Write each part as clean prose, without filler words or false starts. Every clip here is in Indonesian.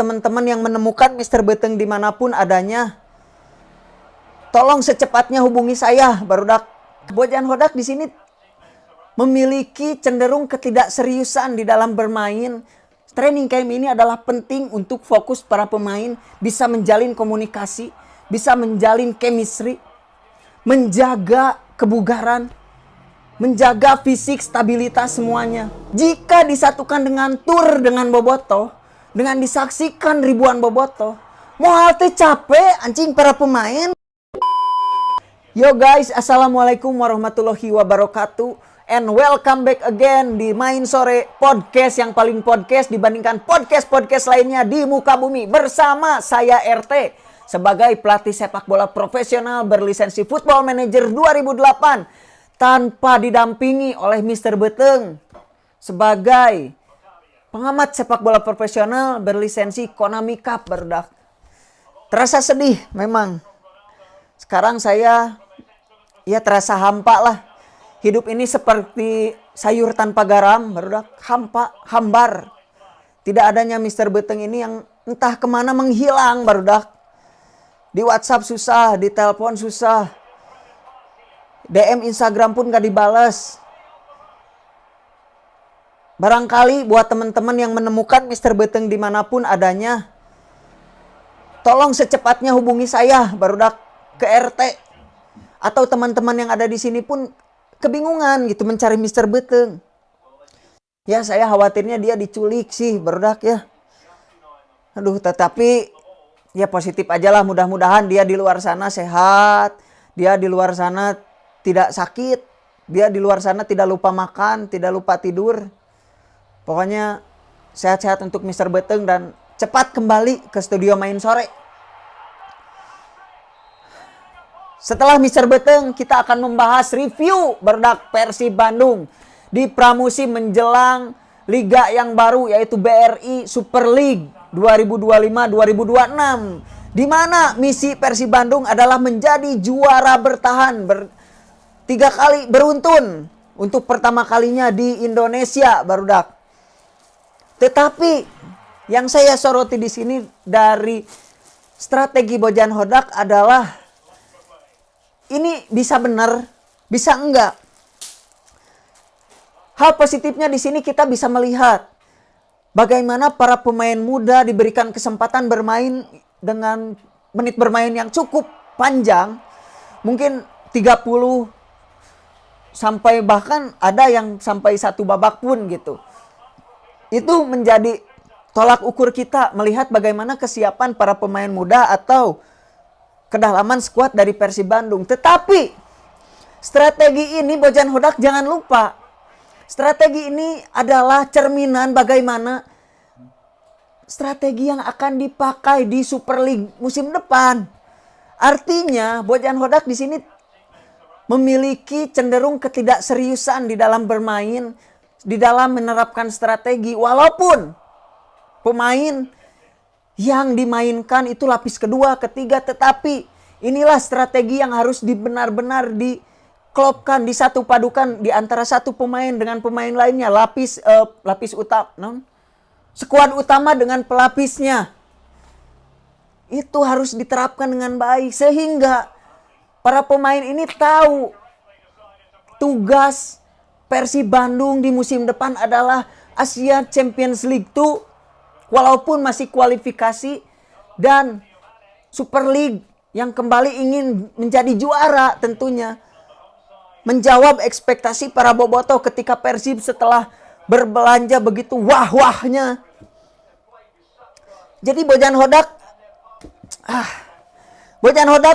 teman-teman yang menemukan Mr. Beteng dimanapun adanya, tolong secepatnya hubungi saya, barudak. Bojan Hodak di sini memiliki cenderung ketidakseriusan di dalam bermain. Training camp ini adalah penting untuk fokus para pemain bisa menjalin komunikasi, bisa menjalin chemistry, menjaga kebugaran, menjaga fisik, stabilitas semuanya. Jika disatukan dengan tur dengan Bobotoh, dengan disaksikan ribuan Bobotoh, mau halte capek anjing para pemain. Yo guys, assalamualaikum warahmatullahi wabarakatuh. And welcome back again di Main Sore Podcast yang paling podcast dibandingkan podcast-podcast lainnya di muka bumi. Bersama saya RT sebagai pelatih sepak bola profesional berlisensi Football Manager 2008. Tanpa didampingi oleh Mr. Beteng sebagai pengamat sepak bola profesional berlisensi Konami Cup berdak. Terasa sedih memang. Sekarang saya terasa hampa lah. Hidup ini seperti sayur tanpa garam, barudak hambar. Tidak adanya Mr. Beteng ini yang entah kemana menghilang, barudak. Di WhatsApp susah, di telepon susah. DM Instagram pun gak dibales. Barangkali buat teman-teman yang menemukan Mr. Beteng dimanapun adanya, tolong secepatnya hubungi saya, barudak, ke RT. Atau teman-teman yang ada di sini pun kebingungan gitu mencari Mr. Beteng. Ya saya khawatirnya dia diculik sih barudak ya. Aduh, tetapi ya positif aja lah, mudah-mudahan dia di luar sana sehat. Dia di luar sana tidak sakit. Dia di luar sana tidak lupa makan, tidak lupa tidur. Pokoknya sehat-sehat untuk Mr. Beteng dan cepat kembali ke studio Main Sore. Setelah Mr. Beteng, kita akan membahas review berdak Persib Bandung di pramusim menjelang liga yang baru yaitu BRI Super League 2025-2026. Di mana misi Persib Bandung adalah menjadi juara bertahan 3 kali beruntun untuk pertama kalinya di Indonesia barudak. Tetapi yang saya soroti di sini dari strategi Bojan Hodak adalah ini bisa benar, bisa enggak. Hal positifnya di sini kita bisa melihat bagaimana para pemain muda diberikan kesempatan bermain dengan menit bermain yang cukup panjang. Mungkin 30 sampai bahkan ada yang sampai 1 babak pun gitu. Itu menjadi tolak ukur kita melihat bagaimana kesiapan para pemain muda atau kedalaman skuad dari Persib Bandung. Tetapi strategi ini Bojan Hodak jangan lupa. Strategi ini adalah cerminan bagaimana strategi yang akan dipakai di Super League musim depan. Artinya Bojan Hodak di sini memiliki cenderung ketidakseriusan di dalam bermain, di dalam menerapkan strategi. Walaupun pemain yang dimainkan itu lapis kedua, ketiga, tetapi inilah strategi yang harus benar-benar diklopkan, disatu padukan di antara satu pemain dengan pemain lainnya, lapis utama, skuad utama dengan pelapisnya. Itu harus diterapkan dengan baik sehingga para pemain ini tahu tugas Persib Bandung di musim depan adalah Asia Champions League 2. Walaupun masih kualifikasi dan Super League yang kembali ingin menjadi juara tentunya. Menjawab ekspektasi para bobotoh ketika Persib setelah berbelanja begitu wah-wahnya. Jadi Bojan Hodak,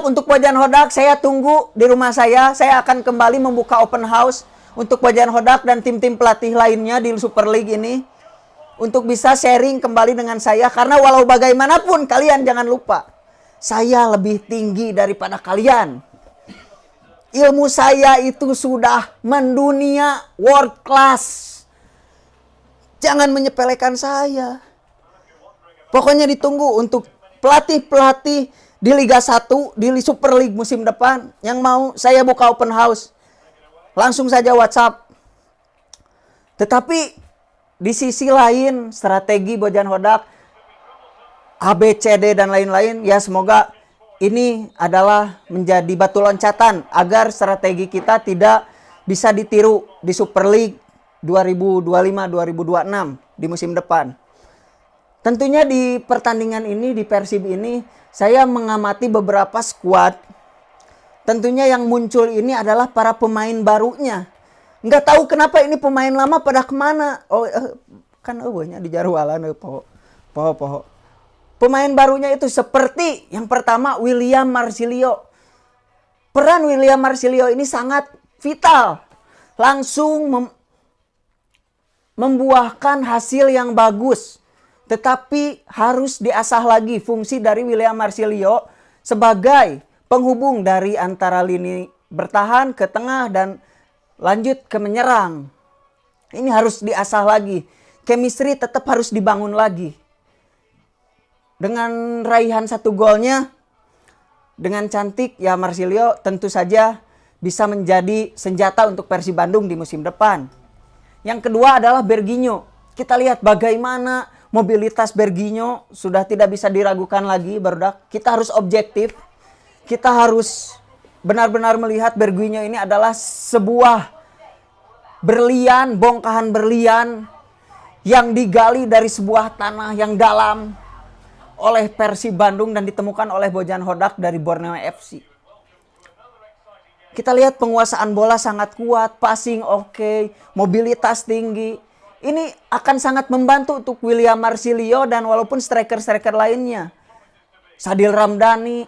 untuk Bojan Hodak saya tunggu di rumah saya. Saya akan kembali membuka open house untuk Bojan Hodak dan tim-tim pelatih lainnya di Super League ini. Untuk bisa sharing kembali dengan saya. Karena walau bagaimanapun kalian jangan lupa. Saya lebih tinggi daripada kalian. Ilmu saya itu sudah mendunia world class. Jangan menyepelekan saya. Pokoknya ditunggu untuk pelatih-pelatih di Liga 1, di Super League musim depan. Yang mau saya buka open house. Langsung saja WhatsApp. Tetapi di sisi lain, strategi Bojan Hodak A, B, C, D, dan lain-lain. Ya semoga ini adalah menjadi batu loncatan agar strategi kita tidak bisa ditiru di Super League 2025-2026 di musim depan. Tentunya di pertandingan ini, di Persib ini, saya mengamati beberapa skuad. Tentunya yang muncul ini adalah para pemain barunya. Nggak tahu kenapa ini pemain lama pada kemana. Oh, kan eueuhnya di jarwalan poho. Pemain barunya itu seperti yang pertama William Marsilio. Peran William Marsilio ini sangat vital. Langsung membuahkan hasil yang bagus. Tetapi harus diasah lagi fungsi dari William Marsilio sebagai penghubung dari antara lini bertahan ke tengah dan lanjut ke menyerang. Ini harus diasah lagi. Chemistry tetap harus dibangun lagi. Dengan raihan 1 golnya dengan cantik, ya Marsilio tentu saja bisa menjadi senjata untuk Persib Bandung di musim depan. Yang kedua adalah Berginho. Kita lihat bagaimana mobilitas Berginho sudah tidak bisa diragukan lagi, barudak. Kita harus objektif. Kita harus benar-benar melihat Berginho ini adalah sebuah berlian, bongkahan berlian yang digali dari sebuah tanah yang dalam oleh Persib Bandung dan ditemukan oleh Bojan Hodak dari Borneo FC. Kita lihat penguasaan bola sangat kuat, passing oke, mobilitas tinggi. Ini akan sangat membantu untuk William Marsilio dan walaupun striker-striker lainnya. Sadil Ramdhani,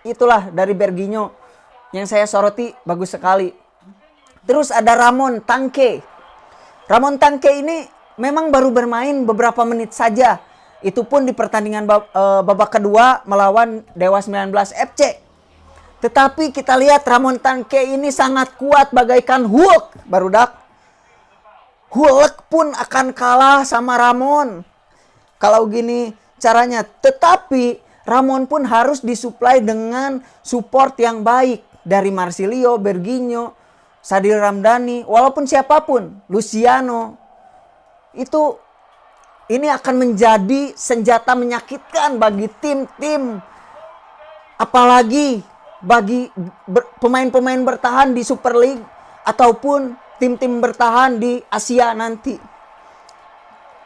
itulah dari Berginho yang saya soroti bagus sekali. Terus ada Ramon Tanque. Ramon Tanque ini memang baru bermain beberapa menit saja. Itu pun di pertandingan babak kedua melawan Dewa 19 FC. Tetapi kita lihat Ramon Tanque ini sangat kuat bagaikan Hulk, barudak. Hulk pun akan kalah sama Ramon. Kalau gini caranya. Tetapi Ramon pun harus disuplai dengan support yang baik. Dari Marsilio, Berginho, Sadil Ramdhani, walaupun siapapun. Luciano. Ini akan menjadi senjata menyakitkan bagi tim-tim. Apalagi bagi pemain-pemain bertahan di Super League ataupun tim-tim bertahan di Asia nanti.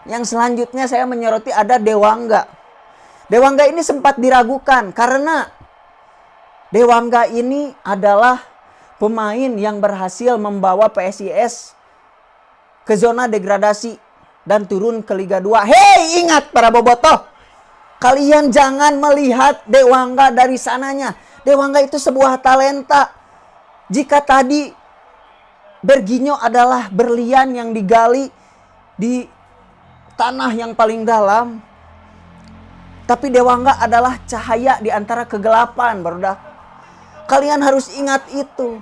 Yang selanjutnya saya menyoroti ada Dewangga. Dewangga ini sempat diragukan karena Dewangga ini adalah pemain yang berhasil membawa PSIS ke zona degradasi dan turun ke Liga 2. Hei, ingat para bobotoh, kalian jangan melihat Dewangga dari sananya. Dewangga itu sebuah talenta. Jika tadi Berginho adalah berlian yang digali di tanah yang paling dalam, tapi Dewangga adalah cahaya di antara kegelapan, barudak. Kalian harus ingat itu.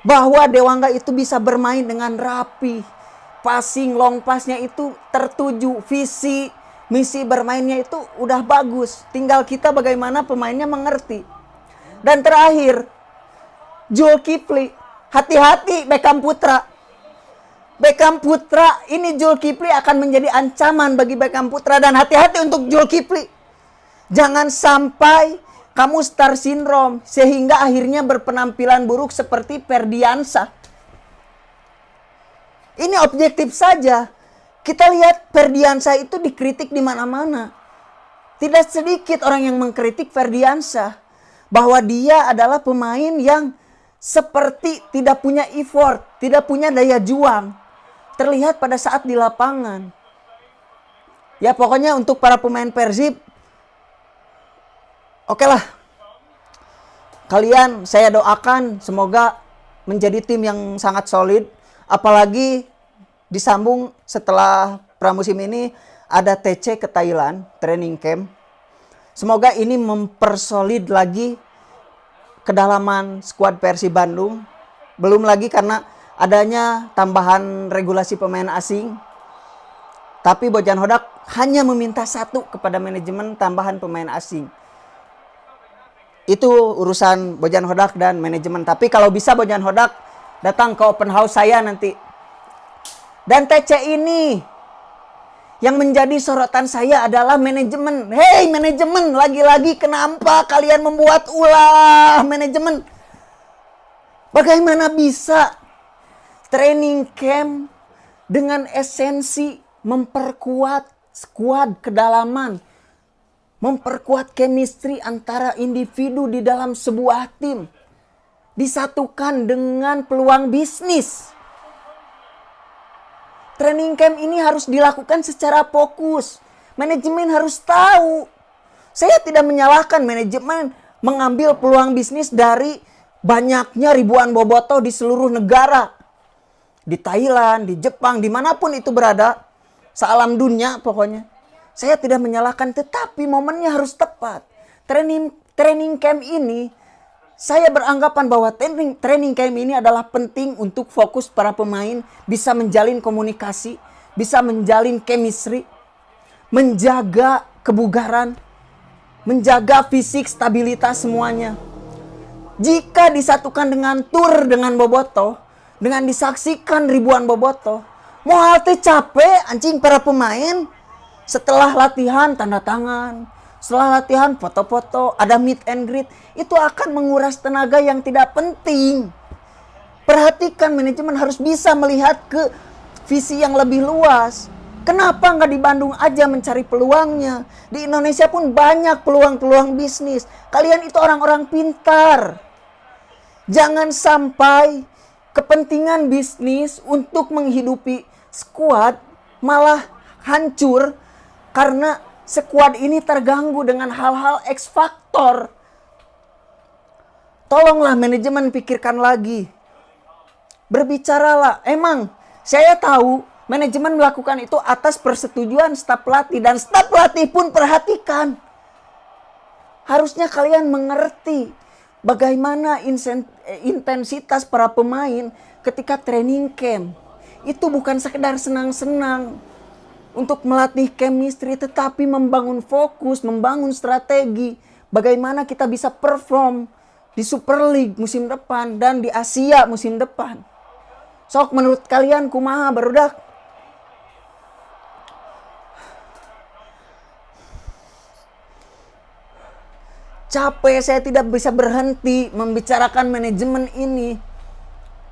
Bahwa Dewangga itu bisa bermain dengan rapi. Passing, long passnya itu tertuju. Visi, misi bermainnya itu udah bagus. Tinggal kita bagaimana pemainnya mengerti. Dan terakhir, Zulkifli. Hati-hati Beckham Putra. Beckham Putra, ini Zulkifli akan menjadi ancaman bagi Beckham Putra. Dan hati-hati untuk Zulkifli. Jangan sampai kamu star syndrome sehingga akhirnya berpenampilan buruk seperti Ferdiansyah. Ini objektif saja. Kita lihat Ferdiansyah itu dikritik di mana-mana. Tidak sedikit orang yang mengkritik Ferdiansyah bahwa dia adalah pemain yang seperti tidak punya effort, tidak punya daya juang. Terlihat pada saat di lapangan. Ya pokoknya untuk para pemain Persib, oke lah. Kalian saya doakan semoga menjadi tim yang sangat solid. Apalagi disambung setelah pramusim ini ada TC ke Thailand, training camp. Semoga ini mempersolid lagi kedalaman skuad Persib Bandung. Belum lagi karena adanya tambahan regulasi pemain asing. Tapi Bojan Hodak hanya meminta satu kepada manajemen tambahan pemain asing. Itu urusan Bojan Hodak dan manajemen. Tapi kalau bisa Bojan Hodak datang ke open house saya nanti. Dan TC Yang menjadi sorotan saya adalah manajemen. Hei manajemen, lagi-lagi kenapa kalian membuat ulah manajemen? Bagaimana bisa training camp dengan esensi memperkuat squad kedalaman, memperkuat chemistry antara individu di dalam sebuah tim, disatukan dengan peluang bisnis. Training camp ini harus dilakukan secara fokus. Manajemen harus tahu. Saya tidak menyalahkan manajemen mengambil peluang bisnis dari banyaknya ribuan bobotoh di seluruh negara. Di Thailand, di Jepang, dimanapun itu berada. Sealam dunia pokoknya. Saya tidak menyalahkan, tetapi momennya harus tepat. Training camp ini, saya beranggapan bahwa training camp ini adalah penting untuk fokus para pemain bisa menjalin komunikasi, bisa menjalin chemistry, menjaga kebugaran, menjaga fisik, stabilitas semuanya. Jika disatukan dengan tur dengan bobotoh, dengan disaksikan ribuan bobotoh, mau halte capek anjing para pemain. Setelah latihan tanda tangan, setelah latihan foto-foto, ada meet and greet, itu akan menguras tenaga yang tidak penting. Perhatikan, manajemen harus bisa melihat ke visi yang lebih luas. Kenapa nggak di Bandung aja mencari peluangnya? Di Indonesia pun banyak peluang-peluang bisnis. Kalian itu orang-orang pintar. Jangan sampai kepentingan bisnis untuk menghidupi skuad malah hancur karena skuad ini terganggu dengan hal-hal X faktor. Tolonglah manajemen pikirkan lagi. Berbicaralah. Emang saya tahu manajemen melakukan itu atas persetujuan staf pelatih. Dan staf pelatih pun perhatikan. Harusnya kalian mengerti bagaimana intensitas para pemain ketika training camp. Itu bukan sekedar senang-senang untuk melatih chemistry, tetapi membangun fokus, membangun strategi. Bagaimana kita bisa perform di Super League musim depan dan di Asia musim depan. Sok menurut kalian kumaha barudak? Capek, saya tidak bisa berhenti membicarakan manajemen ini.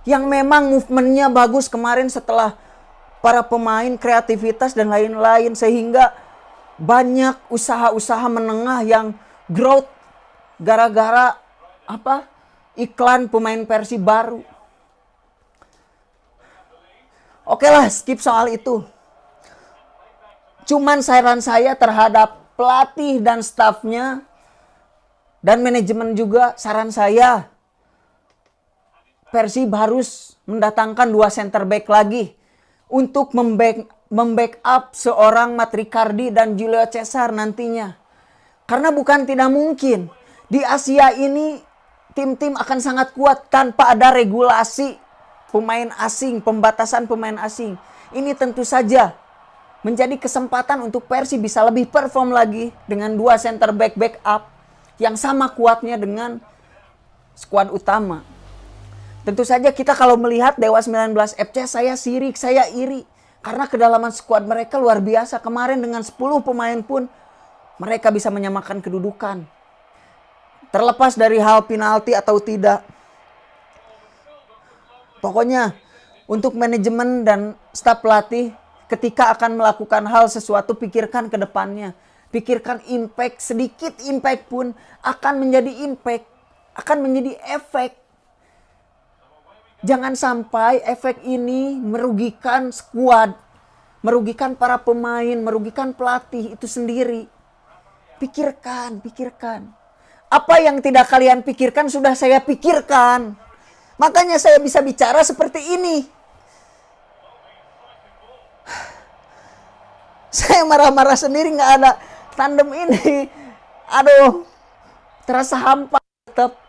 Yang memang movementnya bagus kemarin setelah para pemain, kreativitas dan lain-lain. Sehingga banyak usaha-usaha menengah yang growth gara-gara iklan pemain Persib baru. Oke lah, skip soal itu. Cuman saran saya terhadap pelatih dan stafnya dan manajemen juga, saran saya Persib harus mendatangkan 2 center back lagi untuk membackup seorang Mat Ricardi dan Julio Cesar nantinya. Karena bukan tidak mungkin di Asia ini tim-tim akan sangat kuat tanpa ada regulasi pemain asing, pembatasan pemain asing. Ini tentu saja menjadi kesempatan untuk Persib bisa lebih perform lagi dengan 2 center back backup yang sama kuatnya dengan skuad utama. Tentu saja kita kalau melihat Dewa 19 FC, saya sirik, saya iri. Karena kedalaman skuad mereka luar biasa. Kemarin dengan 10 pemain pun mereka bisa menyamakan kedudukan. Terlepas dari hal penalti atau tidak. Pokoknya untuk manajemen dan staf pelatih ketika akan melakukan hal sesuatu, pikirkan ke depannya. Pikirkan impact, sedikit impact pun akan menjadi impact. Akan menjadi efek. Jangan sampai efek ini merugikan skuad, merugikan para pemain, merugikan pelatih itu sendiri. Pikirkan. Apa yang tidak kalian pikirkan sudah saya pikirkan. Makanya saya bisa bicara seperti ini. Saya marah-marah sendiri, nggak ada tandem ini. Aduh, terasa hampa tetap.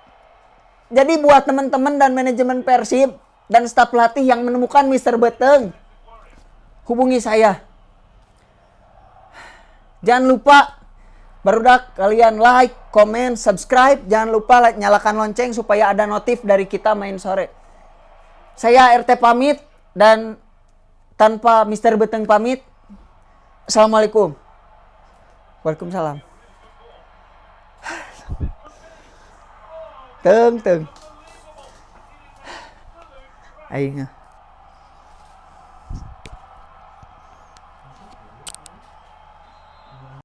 Jadi buat teman-teman dan manajemen Persib dan staf pelatih yang menemukan Mr. Beteng, hubungi saya. Jangan lupa barudak kalian like, komen, subscribe. Jangan lupa nyalakan lonceng supaya ada notif dari kita main sore. Saya RT pamit dan tanpa Mr. Beteng pamit. Assalamualaikum. Waalaikumsalam. Teng teng. Aing